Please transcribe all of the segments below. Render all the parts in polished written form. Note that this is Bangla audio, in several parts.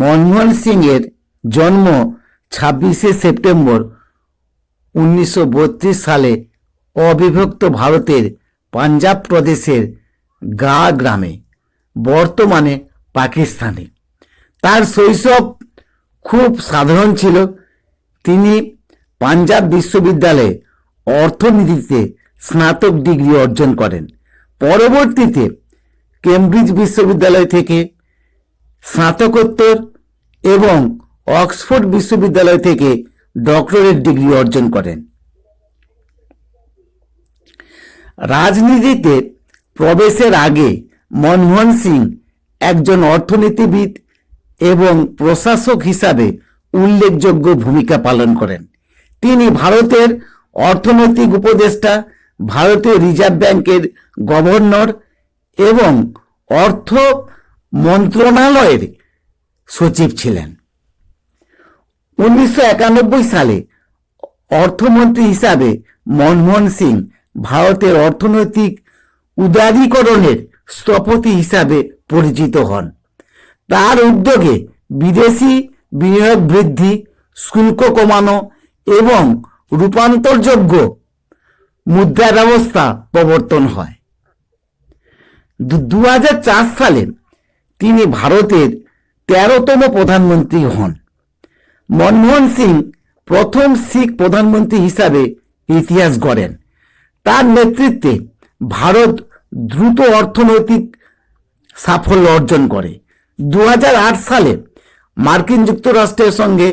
মনমোহন সিংয়ের জন্ম 26শে সেপ্টেম্বর 1932 সালে অবিভক্ত ভারতের পাঞ্জাব প্রদেশের গাঁ গ্রামে, বর্তমানে পাকিস্তানে। তার শৈশব খুব সাধারণ ছিল। তিনি পাঞ্জাব বিশ্ববিদ্যালয়ে অর্থনীতিতে স্নাতক ডিগ্রি অর্জন করেন। পরবর্তীতে কেমব্রিজ বিশ্ববিদ্যালয় থেকে স্নাতকোত্তর এবং অক্সফোর্ড বিশ্ববিদ্যালয় থেকে ডক্টরেট ডিগ্রি অর্জন করেন। রাজনীতিতে প্রবেশের আগে মনমোহন সিং একজন অর্থনীতিবিদ এবং প্রশাসক হিসাবে উল্লেখযোগ্য ভূমিকা পালন করেন। তিনি ভারতের অর্থনৈতিক উপদেষ্টা, ভারতীয় রিজার্ভ ব্যাংকের গভর্নর এবং অর্থ মন্ত্রণালয়ের সচিব ছিলেন। 1991 সালে অর্থমন্ত্রী হিসাবে মনমোহন সিং ভারতের অর্থনৈতিক উদারীকরণের স্থপতি হিসাবে পরিচিত হন। তার উদ্যোগে বিদেশি বিনিয়োগ বৃদ্ধি, শুল্ক কমানো এবং রূপান্তরযোগ্য মুদ্রা ব্যবস্থা প্রবর্তন হয়। 2004 সালে তিনি ভারতের 13তম প্রধানমন্ত্রী হন। মনমোহন সিং প্রথম শিখ প্রধানমন্ত্রী হিসাবে ইতিহাস গড়েন। তার নেতৃত্বে ভারত দ্রুত অর্থনৈতিক সাফল্য অর্জন করে। 2008 সালে মার্কিন যুক্তরাষ্ট্রের সঙ্গে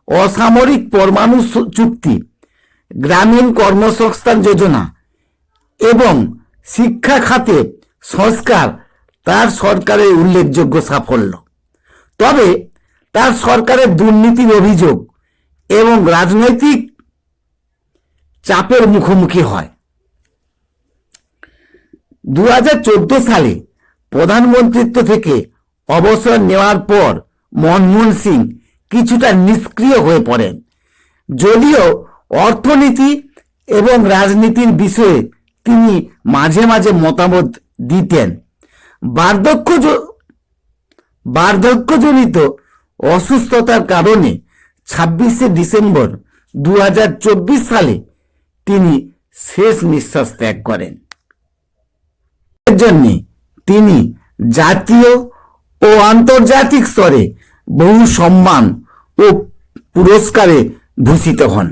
অসামরিক পরমাণু চুক্তি, গ্রামীণ কর্মসংস্থান যোজনা এবং শিক্ষা খাতে সংস্কার তার সরকারের উল্লেখযোগ্য সাফল্য। তবে তার সরকারের দুর্নীতির অভিযোগ এবং রাজনৈতিক চাপের মুখোমুখি হয়। 2014 সালে প্রধানমন্ত্রিত্ব থেকে অবসর নেওয়ার পর মনমোহন সিং কিছুটা নিষ্ক্রিয় হয়ে পড়েন। যদিও অর্থনীতি এবং রাজনীতির বিষয়ে তিনি মাঝে মাঝে মতামত দিতেন। বার্ধক্যজনিত অসুস্থতার কারণে 26শে ডিসেম্বর 2024 সালে তিনি শেষ নিঃশ্বাস ত্যাগ করেন। এর জন্য তিনি জাতীয় ও আন্তর্জাতিক স্তরে বহু সম্মান ও পুরস্কারে ভূষিত হন।